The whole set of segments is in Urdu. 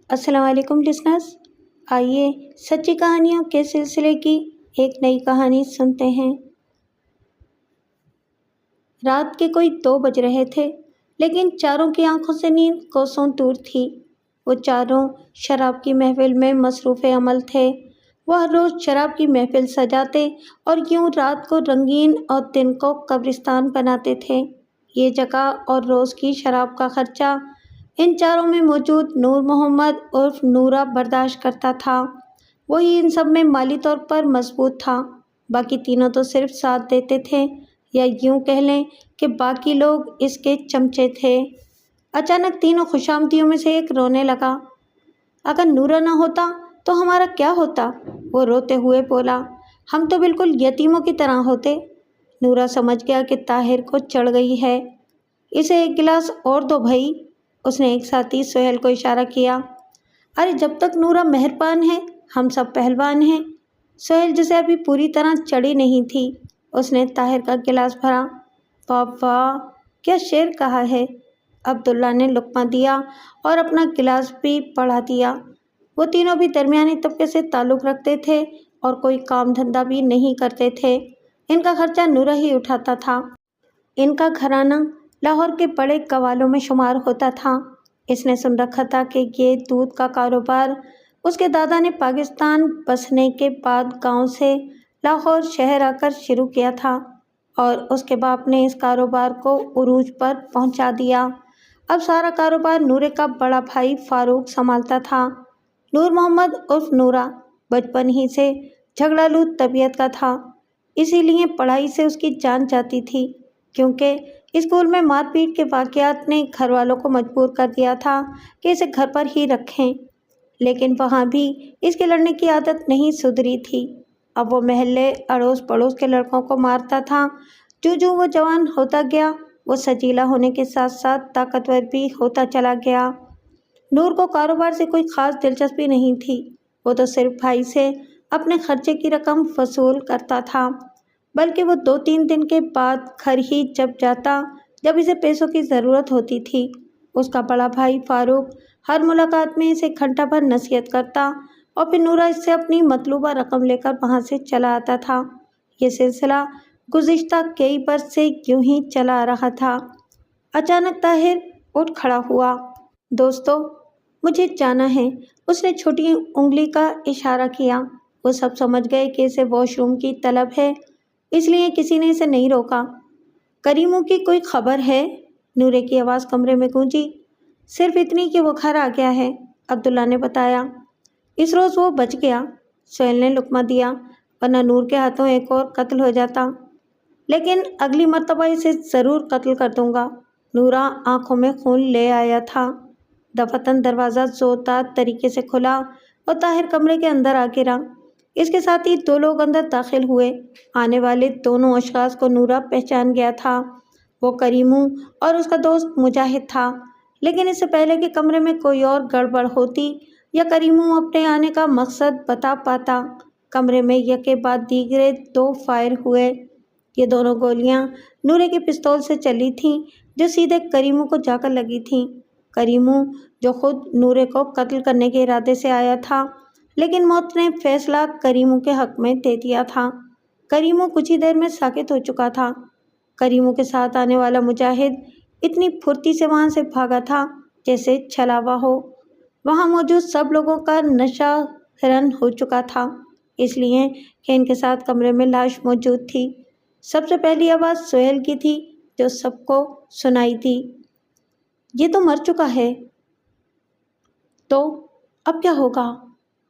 السلام علیکم لسنرز، آئیے سچی کہانیوں کے سلسلے کی ایک نئی کہانی سنتے ہیں۔ رات کے کوئی 2 بج رہے تھے، لیکن چاروں کی آنکھوں سے نیند کوسوں دور تھی۔ وہ چاروں شراب کی محفل میں مصروف عمل تھے۔ وہ ہر روز شراب کی محفل سجاتے اور یوں رات کو رنگین اور دن کو قبرستان بناتے تھے۔ یہ جگہ اور روز کی شراب کا خرچہ ان چاروں میں موجود نور محمد عرف نورا برداشت کرتا تھا۔ وہی ان سب میں مالی طور پر مضبوط تھا، باقی تینوں تو صرف ساتھ دیتے تھے، یا یوں کہہ لیں کہ باقی لوگ اس کے چمچے تھے۔ اچانک تینوں خوشامدیوں میں سے ایک رونے لگا۔ اگر نورا نہ ہوتا تو ہمارا کیا ہوتا؟ وہ روتے ہوئے بولا۔ ہم تو بالکل یتیموں کی طرح ہوتے۔ نورا سمجھ گیا کہ طاہر کو چڑھ گئی ہے۔ اسے ایک گلاس اور دو بھائی، اس نے ایک ساتھی سہیل کو اشارہ کیا۔ ارے جب تک نورا مہربان ہے ہم سب پہلوان ہیں۔ سہیل جسے ابھی پوری طرح چڑھی نہیں تھی، اس نے طاہر کا گلاس بھرا۔ واہ واہ، کیا شعر کہا ہے! عبداللہ نے لقمہ دیا اور اپنا گلاس بھی بڑھا دیا۔ وہ تینوں بھی درمیانی طبقے سے تعلق رکھتے تھے اور کوئی کام دھندہ بھی نہیں کرتے تھے۔ ان کا خرچہ نورا ہی اٹھاتا تھا۔ ان کا گھرانہ لاہور کے بڑے قوالوں میں شمار ہوتا تھا۔ اس نے سن رکھا تھا کہ یہ دودھ کا کاروبار اس کے دادا نے پاکستان بسنے کے بعد گاؤں سے لاہور شہر آ کر شروع کیا تھا، اور اس کے باپ نے اس کاروبار کو عروج پر پہنچا دیا۔ اب سارا کاروبار نورے کا بڑا بھائی فاروق سنبھالتا تھا۔ نور محمد عرف نورا بچپن ہی سے جھگڑالو طبیعت کا تھا، اسی لیے پڑھائی سے اس کی جان جاتی تھی، کیونکہ اسکول میں مار پیٹ کے واقعات نے گھر والوں کو مجبور کر دیا تھا کہ اسے گھر پر ہی رکھیں۔ لیکن وہاں بھی اس کے لڑنے کی عادت نہیں سدھری تھی۔ اب وہ محلے اڑوس پڑوس کے لڑکوں کو مارتا تھا۔ جو وہ جوان ہوتا گیا، وہ سجیلا ہونے کے ساتھ ساتھ طاقتور بھی ہوتا چلا گیا۔ نور کو کاروبار سے کوئی خاص دلچسپی نہیں تھی، وہ تو صرف بھائی سے اپنے خرچے کی رقم وصول کرتا تھا، بلکہ وہ 2-3 دن کے بعد گھر ہی جب جاتا جب اسے پیسوں کی ضرورت ہوتی تھی۔ اس کا بڑا بھائی فاروق ہر ملاقات میں اسے گھنٹہ بھر نصیحت کرتا اور پھر نورا اس سے اپنی مطلوبہ رقم لے کر وہاں سے چلا آتا تھا۔ یہ سلسلہ گزشتہ کئی برس سے یوں ہی چلا آ رہا تھا۔ اچانک طاہر اٹھ کھڑا ہوا۔ دوستو، مجھے جانا ہے، اس نے چھوٹی انگلی کا اشارہ کیا۔ وہ سب سمجھ گئے کہ اسے واش روم کی طلب ہے، اس لیے کسی نے اسے نہیں روکا۔ کریمو کی کوئی خبر ہے؟ نورے کی آواز کمرے میں گونجی۔ صرف اتنی کہ وہ گھر آ گیا ہے، عبداللہ نے بتایا۔ اس روز وہ بچ گیا، سہیل نے لقمہ دیا، ورنہ نور کے ہاتھوں ایک اور قتل ہو جاتا۔ لیکن اگلی مرتبہ اسے ضرور قتل کر دوں گا۔ نورا آنکھوں میں خون لے آیا تھا۔ دفعتاً دروازہ زوردار طریقے سے کھلا اور طاہر کمرے کے اندر آ گرا۔ اس کے ساتھ ہی 2 لوگ اندر داخل ہوئے۔ آنے والے دونوں اشخاص کو نورا پہچان گیا تھا۔ وہ کریمو اور اس کا دوست مجاہد تھا، لیکن اس سے پہلے کہ کمرے میں کوئی اور گڑبڑ ہوتی یا کریمو اپنے آنے کا مقصد بتا پاتا، کمرے میں یکے بعد دیگرے 2 فائر ہوئے۔ یہ دونوں گولیاں نورے کے پستول سے چلی تھیں، جو سیدھے کریمو کو جا کر لگی تھیں۔ کریمو جو خود نورے کو قتل کرنے کے ارادے سے آیا تھا، لیکن موت نے فیصلہ کریمو کے حق میں دے دیا تھا۔ کریمو کچھ ہی دیر میں ساکت ہو چکا تھا۔ کریمو کے ساتھ آنے والا مجاہد اتنی پھرتی سے وہاں سے بھاگا تھا جیسے چھلاوا ہو۔ وہاں موجود سب لوگوں کا نشہ حیران ہو چکا تھا، اس لیے کہ ان کے ساتھ کمرے میں لاش موجود تھی۔ سب سے پہلی آواز سہیل کی تھی، جو سب کو سنائی دی۔ یہ تو مر چکا ہے۔ تو اب کیا ہوگا؟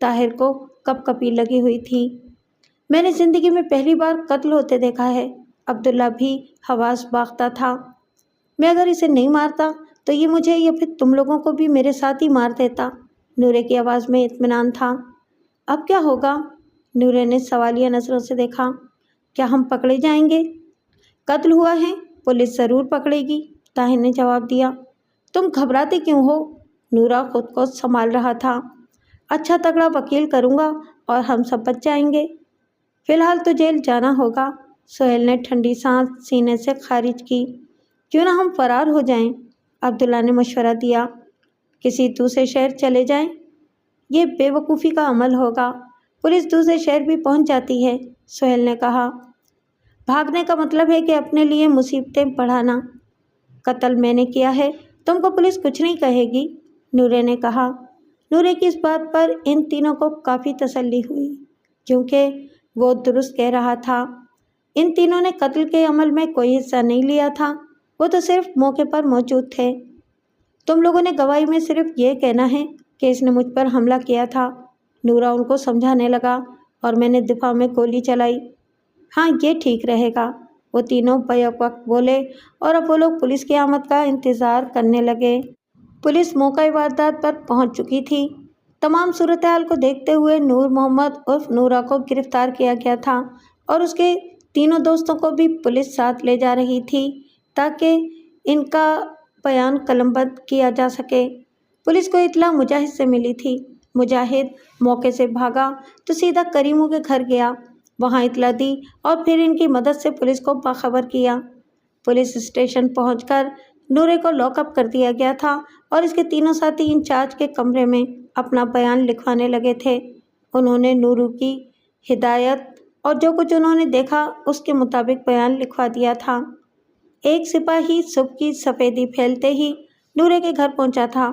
طاہر کو کپ کپی لگی ہوئی تھی۔ میں نے زندگی میں پہلی بار قتل ہوتے دیکھا ہے۔ عبداللہ بھی حواس باختہ تھا۔ میں اگر اسے نہیں مارتا تو یہ مجھے یا پھر تم لوگوں کو بھی میرے ساتھ ہی مار دیتا۔ نورے کی آواز میں اطمینان تھا۔ اب کیا ہوگا؟ نورے نے سوالیہ نظروں سے دیکھا۔ کیا ہم پکڑے جائیں گے؟ قتل ہوا ہے، پولیس ضرور پکڑے گی، طاہر نے جواب دیا۔ تم گھبراتے کیوں ہو؟ نورا خود کو سنبھال رہا تھا۔ اچھا تگڑا وکیل کروں گا اور ہم سب بچ جائیں گے۔ فی الحال تو جیل جانا ہوگا، سہیل نے ٹھنڈی سانس سینے سے خارج کی۔ کیوں نہ ہم فرار ہو جائیں؟ عبداللہ نے مشورہ دیا۔ کسی دوسرے شہر چلے جائیں، یہ بے وقوفی کا عمل ہوگا۔ پولیس دوسرے شہر بھی پہنچ جاتی ہے، سہیل نے کہا۔ بھاگنے کا مطلب ہے کہ اپنے لیے مصیبتیں بڑھانا۔ قتل میں نے کیا ہے، تم کو پولیس کچھ نہیں کہے گی، نورے نے کہا۔ نورے کی اس بات پر ان تینوں کو کافی تسلی ہوئی، کیونکہ وہ درست کہہ رہا تھا۔ ان تینوں نے قتل کے عمل میں کوئی حصہ نہیں لیا تھا، وہ تو صرف موقع پر موجود تھے۔ تم لوگوں نے گواہی میں صرف یہ کہنا ہے کہ اس نے مجھ پر حملہ کیا تھا، نورا ان کو سمجھانے لگا، اور میں نے دفاع میں گولی چلائی۔ ہاں، یہ ٹھیک رہے گا، وہ تینوں بیک وقت بولے، اور اب وہ لوگ پولیس کی آمد کا انتظار کرنے لگے۔ پولیس موقع واردات پر پہنچ چکی تھی۔ تمام صورتحال کو دیکھتے ہوئے نور محمد عرف نورا کو گرفتار کیا گیا تھا، اور اس کے تینوں دوستوں کو بھی پولیس ساتھ لے جا رہی تھی تاکہ ان کا بیان قلم بند کیا جا سکے۔ پولیس کو اطلاع مجاہد سے ملی تھی۔ مجاہد موقع سے بھاگا تو سیدھا کریموں کے گھر گیا، وہاں اطلاع دی اور پھر ان کی مدد سے پولیس کو باخبر کیا۔ پولیس اسٹیشن پہنچ کر نورے کو لاک اپ کر دیا گیا تھا، اور اس کے تینوں ساتھی انچارج کے کمرے میں اپنا بیان لکھوانے لگے تھے۔ انہوں نے نورو کی ہدایت اور جو کچھ انہوں نے دیکھا اس کے مطابق بیان لکھوا دیا تھا۔ ایک سپاہی صبح کی سفیدی پھیلتے ہی نورے کے گھر پہنچا تھا۔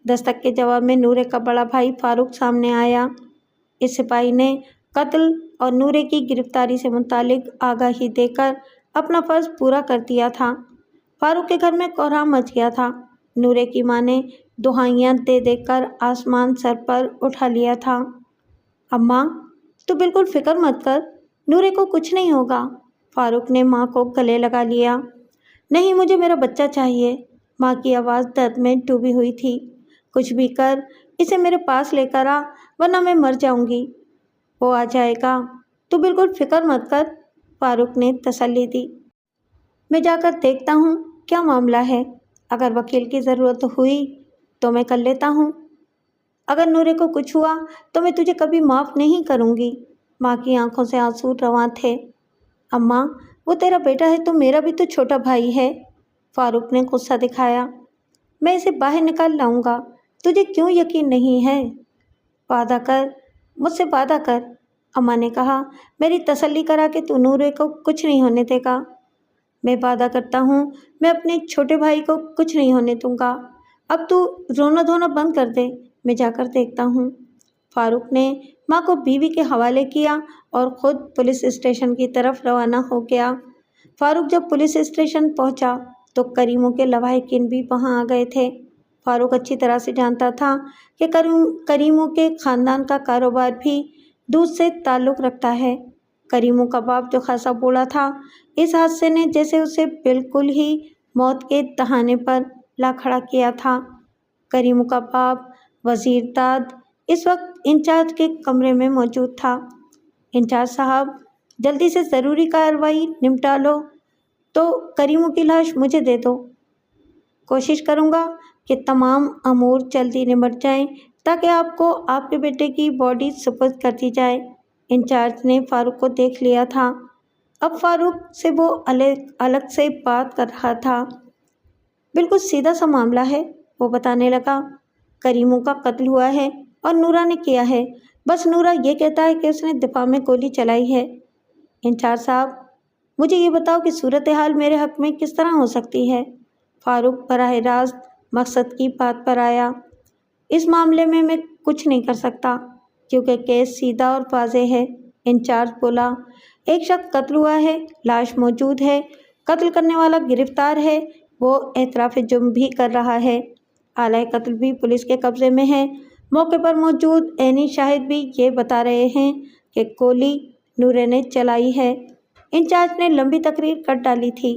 دستک کے جواب میں نورے کا بڑا بھائی فاروق سامنے آیا۔ اس سپاہی نے قتل اور نورے کی گرفتاری سے متعلق آگاہی دے کر اپنا فرض پورا کر دیا تھا۔ فاروق کے گھر میں کوہرام مچ گیا تھا۔ نورے کی ماں نے دہائیاں دے دے کر آسمان سر پر اٹھا لیا تھا۔ اماں، تو بالکل فکر مت کر، نورے کو کچھ نہیں ہوگا۔ فاروق نے ماں کو گلے لگا لیا۔ نہیں، مجھے میرا بچہ چاہیے، ماں کی آواز درد میں ڈوبی ہوئی تھی۔ کچھ بھی کر اسے میرے پاس لے کر آ، ورنہ میں مر جاؤں گی۔ وہ آ جائے گا، تو بالکل فکر مت کر، فاروق نے تسلی دی۔ میں جا کر دیکھتا ہوں کیا معاملہ ہے، اگر وکیل کی ضرورت ہوئی تو میں کر لیتا ہوں۔ اگر نورے کو کچھ ہوا تو میں تجھے کبھی معاف نہیں کروں گی۔ ماں کی آنکھوں سے آنسو رواں تھے۔ اماں، وہ تیرا بیٹا ہے تو میرا بھی تو چھوٹا بھائی ہے، فاروق نے غصہ دکھایا۔ میں اسے باہر نکال لاؤں گا، تجھے کیوں یقین نہیں ہے؟ وعدہ کر، مجھ سے وعدہ کر، اماں نے کہا۔ میری تسلی کرا کہ تو نورے کو کچھ نہیں ہونے دے گا۔ میں وعدہ کرتا ہوں، میں اپنے چھوٹے بھائی کو کچھ نہیں ہونے دوں گا۔ اب تو رونا دھونا بند کر دے، میں جا کر دیکھتا ہوں۔ فاروق نے ماں کو بیوی کے حوالے کیا اور خود پولیس اسٹیشن کی طرف روانہ ہو گیا۔ فاروق جب پولیس اسٹیشن پہنچا تو کریموں کے لواحقین بھی وہاں آ گئے تھے۔ فاروق اچھی طرح سے جانتا تھا کہ کریموں کے خاندان کا کاروبار بھی دودھ سے تعلق رکھتا ہے۔ کریموں کا باپ جو خاصا بوڑھا تھا، اس حادثے نے جیسے اسے بالکل ہی موت کے دہانے پر لا کھڑا کیا تھا۔ کریموں کا باپ وزیر داد اس وقت انچارج کے کمرے میں موجود تھا۔ انچارج صاحب، جلدی سے ضروری کارروائی نمٹا لو تو کریموں کی لاش مجھے دے دو۔ کوشش کروں گا کہ تمام امور جلدی نمٹ جائیں تاکہ آپ کو آپ کے بیٹے کی باڈی سپرد کر دی جائے۔ انچارج نے فاروق کو دیکھ لیا تھا۔ اب فاروق سے وہ الگ سے بات کر رہا تھا۔ بالکل سیدھا سا معاملہ ہے، وہ بتانے لگا۔ کریموں کا قتل ہوا ہے اور نورا نے کیا ہے، بس نورا یہ کہتا ہے کہ اس نے دفاع میں گولی چلائی ہے۔ انچارج صاحب، مجھے یہ بتاؤ کہ صورتحال میرے حق میں کس طرح ہو سکتی ہے؟ فاروق براہ راست مقصد کی بات پر آیا۔ اس معاملے میں کچھ نہیں کر سکتا کیونکہ کیس سیدھا اور واضح ہے، انچارج بولا۔ ایک شخص قتل ہوا ہے، لاش موجود ہے، قتل کرنے والا گرفتار ہے، وہ اعتراف جرم بھی کر رہا ہے، آلہ قتل بھی پولیس کے قبضے میں ہے، موقع پر موجود عینی شاہد بھی یہ بتا رہے ہیں کہ گولی نورے نے چلائی ہے۔ انچارج نے لمبی تقریر کر ڈالی تھی۔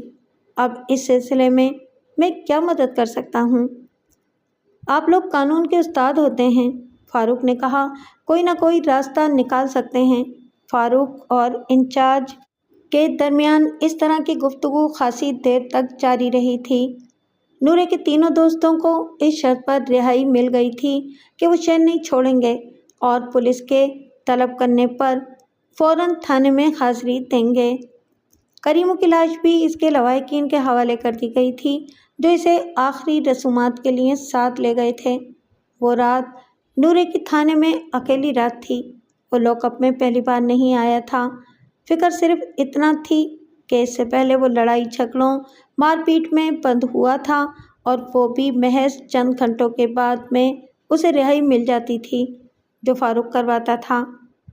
اب اس سلسلے میں کیا مدد کر سکتا ہوں؟ آپ لوگ قانون کے استاد ہوتے ہیں، فاروق نے کہا۔ کوئی نہ کوئی راستہ نکال سکتے ہیں۔ فاروق اور انچارج کے درمیان اس طرح کی گفتگو خاصی دیر تک جاری رہی تھی۔ نورے کے تینوں دوستوں کو اس شرط پر رہائی مل گئی تھی کہ وہ شہر نہیں چھوڑیں گے اور پولیس کے طلب کرنے پر فوراً تھانے میں حاضری دیں گے۔ کریموں کی لاش بھی اس کے لواحقین کے حوالے کر دی گئی تھی جو اسے آخری رسومات کے لیے ساتھ لے گئے تھے۔ وہ رات نورے کی تھانے میں اکیلی رات تھی۔ وہ لاک اپ میں پہلی بار نہیں آیا تھا۔ فکر صرف اتنا تھی کہ اس سے پہلے وہ لڑائی جھگڑوں مار پیٹ میں بند ہوا تھا، اور وہ بھی محض چند گھنٹوں کے بعد میں اسے رہائی مل جاتی تھی جو فاروق کرواتا تھا۔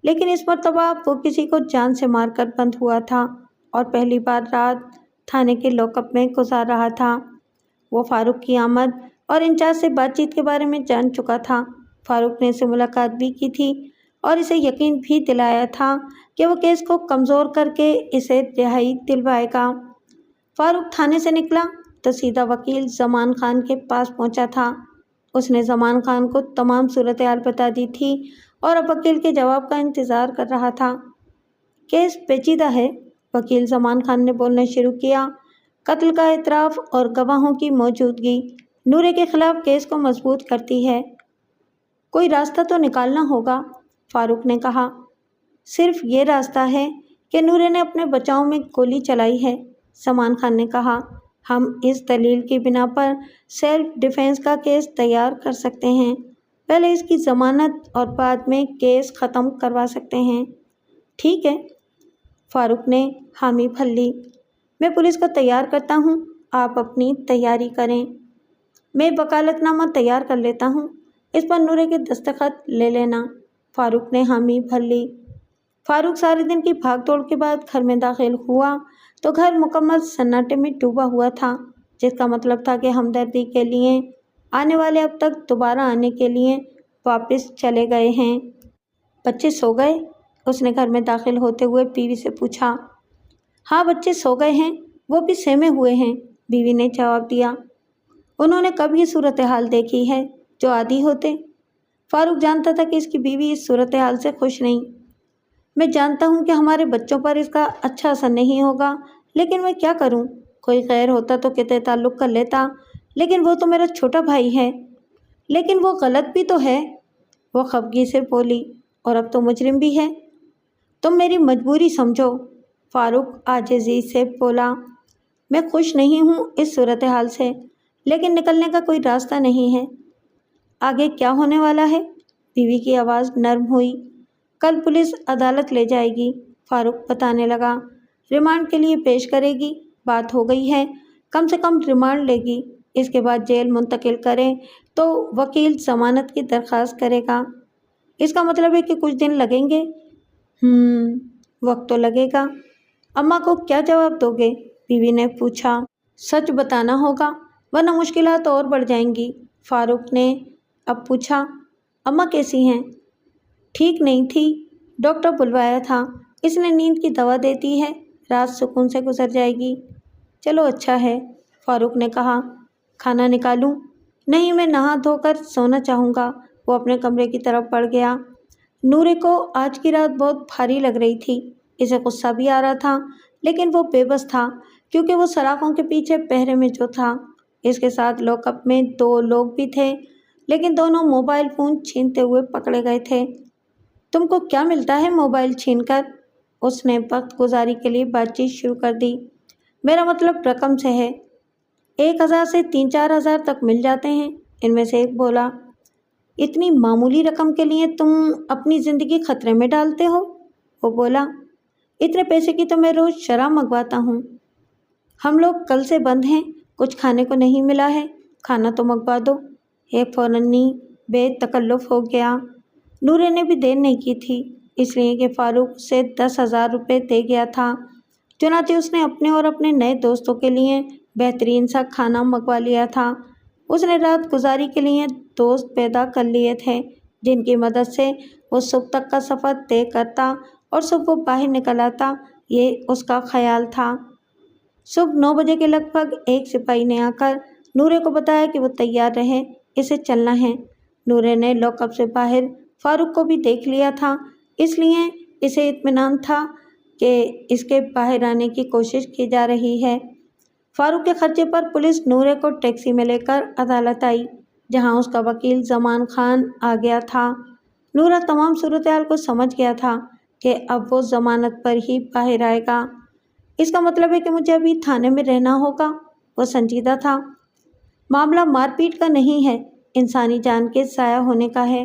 لیکن اس مرتبہ وہ کسی کو جان سے مار کر بند ہوا تھا اور پہلی بار رات تھانے کے لاک اپ میں گزار رہا تھا۔ وہ فاروق کی آمد اور انچارج سے بات چیت کے بارے میں جان چکا تھا۔ فاروق نے اسے ملاقات بھی کی تھی اور اسے یقین بھی دلایا تھا کہ وہ کیس کو کمزور کر کے اسے رہائی دلوائے گا۔ فاروق تھانے سے نکلا تو سیدھا وکیل زمان خان کے پاس پہنچا تھا۔ اس نے زمان خان کو تمام صورتحال بتا دی تھی اور اب وکیل کے جواب کا انتظار کر رہا تھا۔ کیس پیچیدہ ہے، وکیل زمان خان نے بولنا شروع کیا۔ قتل کا اعتراف اور گواہوں کی موجودگی نورے کے خلاف کیس کو مضبوط کرتی ہے۔ کوئی راستہ تو نکالنا ہوگا، فاروق نے کہا۔ صرف یہ راستہ ہے کہ نورے نے اپنے بچاؤ میں گولی چلائی ہے، زمان خان نے کہا۔ ہم اس دلیل کی بنا پر سیلف ڈیفینس کا کیس تیار کر سکتے ہیں، پہلے اس کی ضمانت اور بعد میں کیس ختم کروا سکتے ہیں۔ ٹھیک ہے، فاروق نے حامی بھر لی۔ میں پولیس کو تیار کرتا ہوں، آپ اپنی تیاری کریں۔ میں وکالت نامہ تیار کر لیتا ہوں، اس پر نورے کے دستخط لے لینا، فاروق نے حامی بھر لی۔ فاروق سارے دن کی بھاگ دوڑ کے بعد گھر میں داخل ہوا تو گھر مکمل سناٹے میں ڈوبا ہوا تھا، جس کا مطلب تھا کہ ہمدردی کے لیے آنے والے اب تک دوبارہ آنے کے لیے واپس چلے گئے ہیں۔ بچے سو گئے؟ اس نے گھر میں داخل ہوتے ہوئے بیوی سے پوچھا۔ ہاں، بچے سو گئے ہیں، وہ بھی سہمے ہوئے ہیں، بیوی نے جواب دیا۔ انہوں نے کب یہ صورتحال دیکھی ہے جو عادی ہوتے؟ فاروق جانتا تھا کہ اس کی بیوی اس صورتحال سے خوش نہیں۔ میں جانتا ہوں کہ ہمارے بچوں پر اس کا اچھا اثر نہیں ہوگا، لیکن میں کیا کروں؟ کوئی غیر ہوتا تو قطع تعلق کر لیتا، لیکن وہ تو میرا چھوٹا بھائی ہے۔ لیکن وہ غلط بھی تو ہے، وہ خفگی سے بولی، اور اب تو مجرم بھی ہے۔ تم میری مجبوری سمجھو، فاروق عاجزی سے بولا۔ میں خوش نہیں ہوں اس صورتحال سے، لیکن نکلنے کا کوئی راستہ نہیں ہے۔ آگے کیا ہونے والا ہے؟ بیوی کی آواز نرم ہوئی۔ کل پولیس عدالت لے جائے گی، فاروق بتانے لگا۔ ریمانڈ کے لیے پیش کرے گی، بات ہو گئی ہے، کم سے کم ریمانڈ لے گی، اس کے بعد جیل منتقل کریں تو وکیل ضمانت کی درخواست کرے گا۔ اس کا مطلب ہے کہ کچھ دن لگیں گے؟ وقت تو لگے گا۔ اماں کو کیا جواب دو گے؟ بیوی نے پوچھا۔ سچ بتانا ہوگا ورنہ مشکلات اور بڑھ جائیں گی، فاروق نے اب پوچھا۔ اماں کیسی ہیں؟ ٹھیک نہیں تھی، ڈاکٹر بلوایا تھا، اس نے نیند کی دوا دیتی ہے، رات سکون سے گزر جائے گی۔ چلو اچھا ہے، فاروق نے کہا۔ کھانا نکالوں؟ نہیں، میں نہا دھو کر سونا چاہوں گا، وہ اپنے کمرے کی طرف بڑھ گیا۔ نورے کو آج کی رات بہت بھاری لگ رہی تھی، اسے غصہ بھی آ رہا تھا، لیکن وہ بے بس تھا کیونکہ وہ سلاخوں کے پیچھے پہرے میں جو تھا۔ اس کے ساتھ لاک اپ میں 2 لوگ بھی تھے، لیکن دونوں موبائل فون چھینتے ہوئے پکڑے گئے تھے۔ تم کو کیا ملتا ہے موبائل چھین کر؟ اس نے وقت گزاری کے لیے بات چیت شروع کر دی۔ میرا مطلب رقم سے ہے، 1000 سے 3-4 ہزار تک مل جاتے ہیں، ان میں سے ایک بولا۔ اتنی معمولی رقم کے لیے تم اپنی زندگی خطرے میں ڈالتے ہو، وہ بولا۔ اتنے پیسے کی تو میں روز شراب منگواتا ہوں۔ ہم لوگ کل سے بند ہیں، کچھ کھانے کو نہیں ملا ہے، کھانا تو منگوا دو، ایک فوراً بے تکلف ہو گیا۔ نورے نے بھی دیر نہیں کی تھی، اس لیے کہ فاروق سے 10,000 روپے دے گیا تھا، چنانچہ اس نے اپنے اور اپنے نئے دوستوں کے لیے بہترین سا کھانا منگوا لیا تھا۔ اس نے رات گزاری کے لیے دوست پیدا کر لیے تھے، جن کی مدد سے وہ صبح تک کا سفر طے کرتا اور صبح وہ باہر نکل آتا، یہ اس کا خیال تھا۔ صبح 9 بجے کے لگ بھگ ایک سپاہی نے آ کر نورے کو بتایا کہ وہ تیار رہے، اسے چلنا ہے۔ نورے نے لاک اپ سے باہر فاروق کو بھی دیکھ لیا تھا، اس لیے اسے اطمینان تھا کہ اس کے باہر آنے کی کوشش کی جا رہی ہے۔ فاروق کے خرچے پر پولیس نورے کو ٹیکسی میں لے کر عدالت آئی، جہاں اس کا وکیل زمان خان آ گیا تھا۔ نورا تمام صورتحال کو سمجھ گیا تھا کہ اب وہ ضمانت پر ہی باہر آئے گا۔ اس کا مطلب ہے کہ مجھے ابھی تھانے میں رہنا ہوگا، وہ سنجیدہ تھا۔ معاملہ مار پیٹ کا نہیں ہے، انسانی جان کے ضائع ہونے کا ہے۔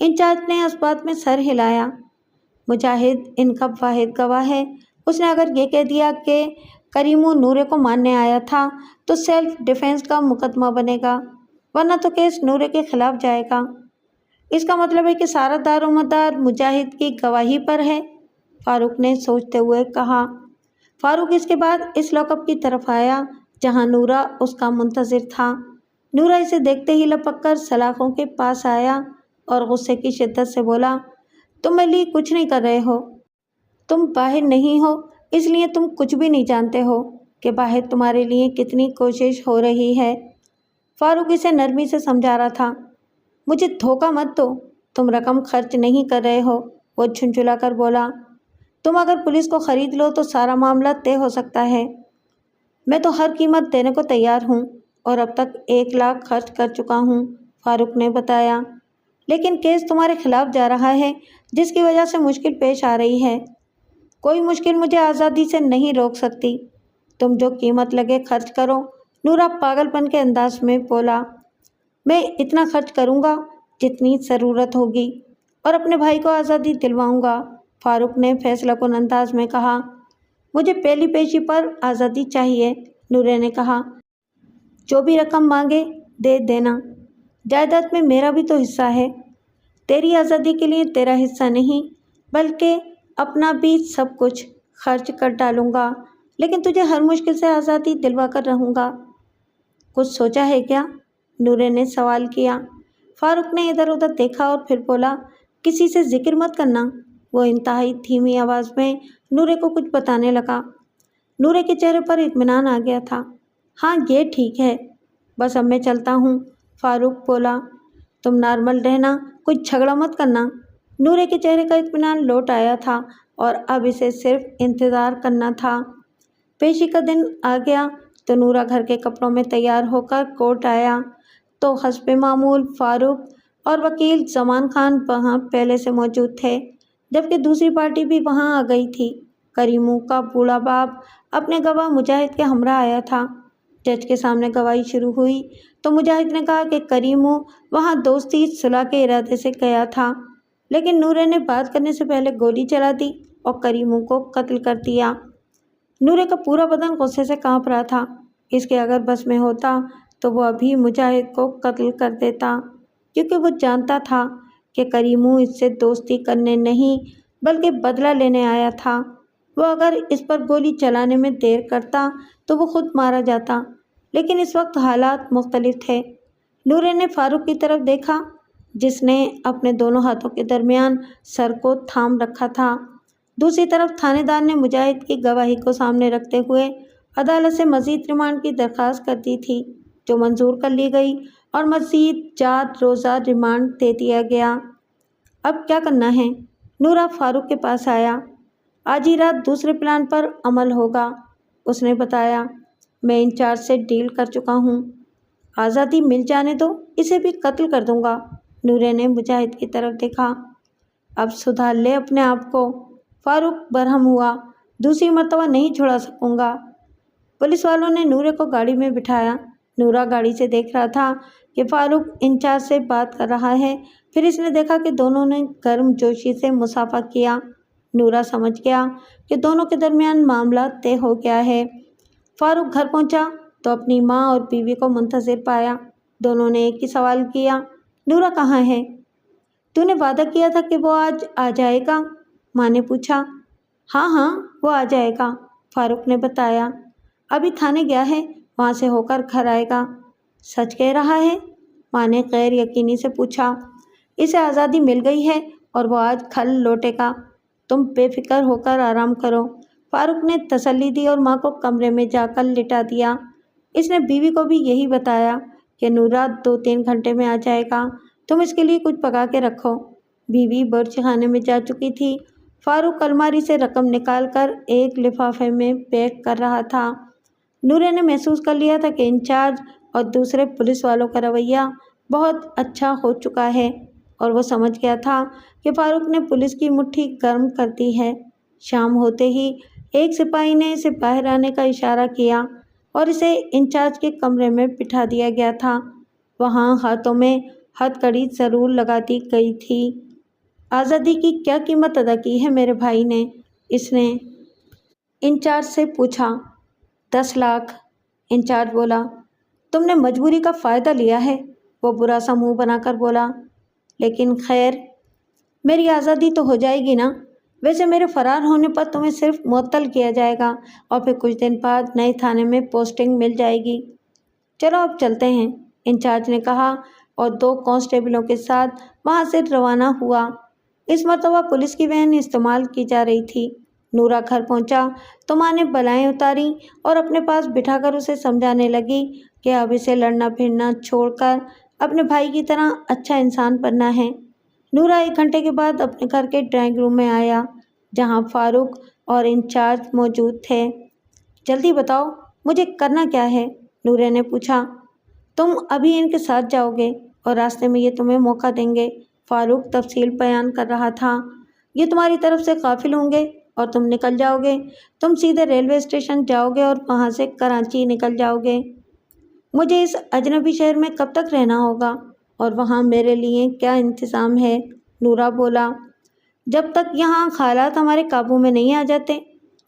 انچارج نے اس بات میں سر ہلایا۔ مجاہد ان کا واحد گواہ ہے۔ اس نے اگر یہ کہہ دیا کہ کریمو نورے کو مارنے آیا تھا تو سیلف ڈیفینس کا مقدمہ بنے گا، ورنہ تو کیس نورے کے خلاف جائے گا۔ اس کا مطلب ہے کہ سارا دار و مدار مجاہد کی گواہی پر ہے، فاروق نے سوچتے ہوئے کہا۔ فاروق اس کے بعد اس لاک اپ کی طرف آیا جہاں نورا اس کا منتظر تھا۔ نورا اسے دیکھتے ہی لپک کر سلاخوں کے پاس آیا اور غصے کی شدت سے بولا، تم میرے لیے کچھ نہیں کر رہے ہو، تم باہر نہیں ہو، اس لیے تم کچھ بھی نہیں جانتے ہو کہ باہر تمہارے لیے کتنی کوشش ہو رہی ہے۔ فاروق اسے نرمی سے سمجھا رہا تھا۔ مجھے دھوکہ مت دو، تم رقم خرچ نہیں کر رہے ہو، وہ جھنجھلا کر بولا۔ تم اگر پولیس کو خرید لو تو سارا معاملہ طے ہو سکتا ہے۔ میں تو ہر قیمت دینے کو تیار ہوں اور اب تک 1 لاکھ خرچ کر چکا ہوں، فاروق نے بتایا۔ لیکن کیس تمہارے خلاف جا رہا ہے جس کی وجہ سے مشکل پیش آ رہی ہے۔ کوئی مشکل مجھے آزادی سے نہیں روک سکتی۔ تم جو قیمت لگے خرچ کرو، نورا پاگل پن کے انداز میں بولا۔ میں اتنا خرچ کروں گا جتنی ضرورت ہوگی اور اپنے بھائی کو آزادی دلواؤں گا، فاروق نے فیصلہ کن انداز میں کہا۔ مجھے پہلی پیشی پر آزادی چاہیے، نورے نے کہا۔ جو بھی رقم مانگے دے دینا، جائیداد میں میرا بھی تو حصہ ہے۔ تیری آزادی کے لیے تیرا حصہ نہیں بلکہ اپنا بھی سب کچھ خرچ کر ڈالوں گا، لیکن تجھے ہر مشکل سے آزادی دلوا کر رہوں گا۔ کچھ سوچا ہے کیا؟ نورے نے سوال کیا۔ فاروق نے ادھر ادھر دیکھا اور پھر بولا، کسی سے ذکر مت کرنا۔ وہ انتہائی دھیمی آواز میں نورے کو کچھ بتانے لگا۔ نورے کے چہرے پر اطمینان آ گیا تھا۔ ہاں یہ ٹھیک ہے، بس اب میں چلتا ہوں، فاروق بولا۔ تم نارمل رہنا، کچھ جھگڑا مت کرنا۔ نورے کے چہرے کا اطمینان لوٹ آیا تھا اور اب اسے صرف انتظار کرنا تھا۔ پیشی کا دن آ گیا تو نورا گھر کے کپڑوں میں تیار ہو کر کورٹ آیا تو حسب معمول فاروق اور وکیل زمان خان وہاں پہلے سے موجود تھے، جبکہ دوسری پارٹی بھی وہاں آ گئی تھی۔ کریمو کا بوڑھا باپ اپنے گواہ مجاہد کے ہمراہ آیا تھا۔ جج کے سامنے گواہی شروع ہوئی تو مجاہد نے کہا کہ کریمو وہاں دوستی صلح کے ارادے سے گیا تھا، لیکن نورے نے بات کرنے سے پہلے گولی چلا دی اور کریمو کو قتل کر دیا۔ نورے کا پورا بدن غصے سے کانپ رہا تھا۔ اس کے اگر بس میں ہوتا تو وہ ابھی مجاہد کو قتل کر دیتا، کیونکہ وہ جانتا تھا کہ کریمو اس سے دوستی کرنے نہیں بلکہ بدلہ لینے آیا تھا۔ وہ اگر اس پر گولی چلانے میں دیر کرتا تو وہ خود مارا جاتا، لیکن اس وقت حالات مختلف تھے۔ نورے نے فاروق کی طرف دیکھا جس نے اپنے دونوں ہاتھوں کے درمیان سر کو تھام رکھا تھا۔ دوسری طرف تھانے دار نے مجاہد کی گواہی کو سامنے رکھتے ہوئے عدالت سے مزید ریمانڈ کی درخواست کر دی تھی، جو منظور کر لی گئی اور مزید 4 روزہ ریمانڈ دے دیا گیا۔ اب کیا کرنا ہے؟ نورا فاروق کے پاس آیا۔ آج ہی رات دوسرے پلان پر عمل ہوگا، اس نے بتایا۔ میں انچارج سے ڈیل کر چکا ہوں، آزادی مل جانے دو، اسے بھی قتل کر دوں گا۔ نورے نے مجاہد کی طرف دیکھا۔ اب سدھار لے اپنے آپ کو، فاروق برہم ہوا۔ دوسری مرتبہ نہیں چھڑا سکوں گا۔ پولیس والوں نے نورے کو گاڑی میں بٹھایا۔ نورا گاڑی سے دیکھ رہا تھا کہ فاروق انچارج سے بات کر رہا ہے، پھر اس نے دیکھا کہ دونوں نے گرم جوشی سے مصافحہ کیا۔ نورا سمجھ گیا کہ دونوں کے درمیان معاملہ طے ہو گیا ہے۔ فاروق گھر پہنچا تو اپنی ماں اور بیوی کو منتظر پایا۔ دونوں نے ایک ہی سوال کیا، نورا کہاں ہے؟ تو نے وعدہ کیا تھا کہ وہ آج آ جائے گا، ماں نے پوچھا۔ ہاں وہ آ جائے گا، فاروق نے بتایا۔ ابھی تھانے گیا ہے، وہاں سے ہو کر گھر آئے گا۔ سچ کہہ رہا ہے؟ ماں نے غیر یقینی سے پوچھا۔ اسے آزادی مل گئی ہے اور وہ آج کل لوٹے گا، تم بے فکر ہو کر آرام کرو، فاروق نے تسلی دی اور ماں کو کمرے میں جا کر لٹا دیا۔ اس نے بیوی کو بھی یہی بتایا کہ نورا 2-3 گھنٹے میں آ جائے گا، تم اس کے لیے کچھ پکا کے رکھو۔ بیوی باورچی خانے میں جا چکی تھی۔ فاروق الماری سے رقم نکال کر ایک لفافے میں پیک کر رہا تھا۔ نورے نے محسوس کر لیا تھا کہ انچارج اور دوسرے پولیس والوں کا رویہ بہت اچھا ہو چکا ہے اور وہ سمجھ گیا تھا کہ فاروق نے پولیس کی مٹھی گرم کر دی ہے۔ شام ہوتے ہی ایک سپاہی نے اسے باہر آنے کا اشارہ کیا اور اسے انچارج کے کمرے میں بٹھا دیا گیا تھا۔ وہاں ہاتھوں میں ہتھکڑی ضرور لگاتی گئی تھی۔ آزادی کی کیا قیمت ادا کی ہے میرے بھائی نے؟ اس نے انچارج سے پوچھا۔ 10 لاکھ، انچارج بولا۔ تم نے مجبوری کا فائدہ لیا ہے، وہ برا سا منہ بنا کر بولا۔ لیکن خیر، میری آزادی تو ہو جائے گی نا؟ ویسے میرے فرار ہونے پر تمہیں صرف معطل کیا جائے گا اور پھر کچھ دن بعد نئے تھانے میں پوسٹنگ مل جائے گی۔ چلو اب چلتے ہیں، انچارج نے کہا اور 2 کانسٹیبلوں کے ساتھ وہاں سے روانہ ہوا۔ اس مرتبہ پولیس کی وین استعمال کی جا رہی تھی۔ نورا گھر پہنچا تو ماں نے بلائیں اتاری اور اپنے پاس بٹھا کر اسے سمجھانے لگی کہ اب اسے لڑنا پھرنا چھوڑ کر اپنے بھائی کی طرح اچھا انسان بننا ہے۔ نورا 1 گھنٹے کے بعد اپنے گھر کے ڈرائنگ روم میں آیا جہاں فاروق اور انچارج موجود تھے۔ جلدی بتاؤ مجھے کرنا کیا ہے؟ نورے نے پوچھا۔ تم ابھی ان کے ساتھ جاؤ گے اور راستے میں یہ تمہیں موقع دیں گے، فاروق تفصیل بیان کر رہا تھا۔ یہ تمہاری طرف سے قافل ہوں گے اور تم نکل جاؤ گے۔ تم سیدھے ریلوے اسٹیشن جاؤ گے اور وہاں سے کراچی نکل جاؤ گے۔ مجھے اس اجنبی شہر میں کب تک رہنا ہوگا اور وہاں میرے لیے کیا انتظام ہے؟ نورا بولا۔ جب تک یہاں حالات ہمارے قابو میں نہیں آ جاتے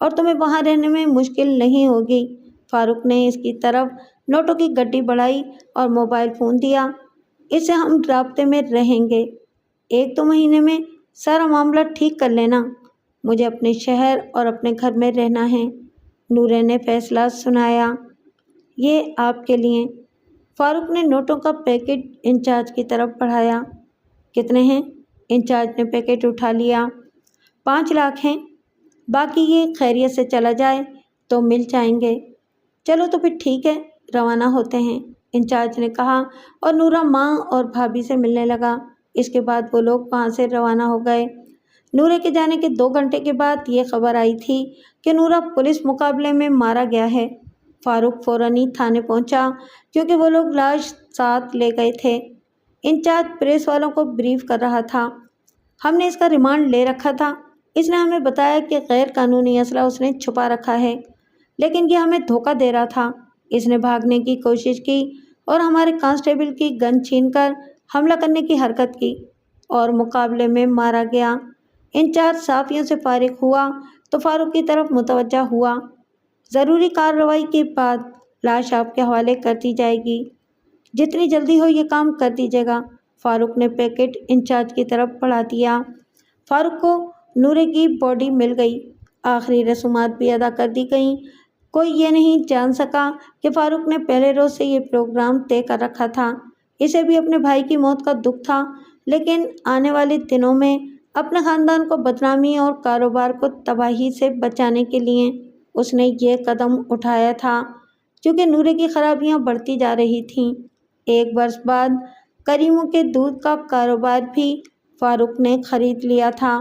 اور تمہیں وہاں رہنے میں مشکل نہیں ہوگی۔ فاروق نے اس کی طرف نوٹوں کی گڈی بڑھائی اور موبائل فون دیا۔ اس سے ہم رابطے میں رہیں گے۔ 1-2 مہینے میں سارا معاملہ ٹھیک کر لینا۔ مجھے اپنے شہر اور اپنے گھر میں رہنا ہے۔ نورے نے فیصلہ سنایا۔ یہ آپ کے لیے۔ فاروق نے نوٹوں کا پیکٹ انچارج کی طرف بڑھایا۔ کتنے ہیں؟ انچارج نے پیکٹ اٹھا لیا۔ 5 لاکھ ہیں، باقی یہ خیریت سے چلا جائے تو مل جائیں گے۔ چلو تو پھر ٹھیک ہے، روانہ ہوتے ہیں، انچارج نے کہا اور نورا ماں اور بھابھی سے ملنے لگا۔ اس کے بعد وہ لوگ وہاں سے روانہ ہو گئے۔ نورے کے جانے کے 2 گھنٹے کے بعد یہ خبر آئی تھی کہ نورا پولیس مقابلے میں مارا گیا ہے۔ فاروق فوراً ہی تھانے پہنچا کیونکہ وہ لوگ لاش ساتھ لے گئے تھے۔ انچارج پریس والوں کو بریف کر رہا تھا۔ ہم نے اس کا ریمانڈ لے رکھا تھا۔ اس نے ہمیں بتایا کہ غیر قانونی اسلحہ اس نے چھپا رکھا ہے، لیکن یہ ہمیں دھوکہ دے رہا تھا۔ اس نے بھاگنے کی کوشش کی اور ہمارے کانسٹیبل کی گن چھین کر حملہ کرنے کی حرکت کی اور مقابلے میں مارا گیا۔ انچارج صحافیوں سے فارغ ہوا تو فاروق کی طرف متوجہ ہوا۔ ضروری کارروائی کے بعد لاش آپ کے حوالے کر دی جائے گی۔ جتنی جلدی ہو یہ کام کر دیجیے گا۔ فاروق نے پیکٹ انچارج کی طرف بڑھا دیا۔ فاروق کو نورے کی باڈی مل گئی۔ آخری رسومات بھی ادا کر دی گئیں۔ کوئی یہ نہیں جان سکا کہ فاروق نے پہلے روز سے یہ پروگرام طے کر رکھا تھا۔ اسے بھی اپنے بھائی کی موت کا دکھ تھا، لیکن آنے والے دنوں میں اپنے خاندان کو بدنامی اور کاروبار کو تباہی سے بچانے کے لیے اس نے یہ قدم اٹھایا تھا، کیونکہ نورے کی خرابیاں بڑھتی جا رہی تھیں۔ 1 برس بعد کریمو کے دودھ کا کاروبار بھی فاروق نے خرید لیا تھا۔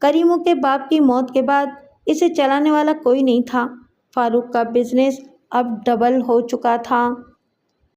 کریمو کے باپ کی موت کے بعد اسے چلانے والا کوئی نہیں تھا۔ فاروق کا بزنس اب ڈبل ہو چکا تھا۔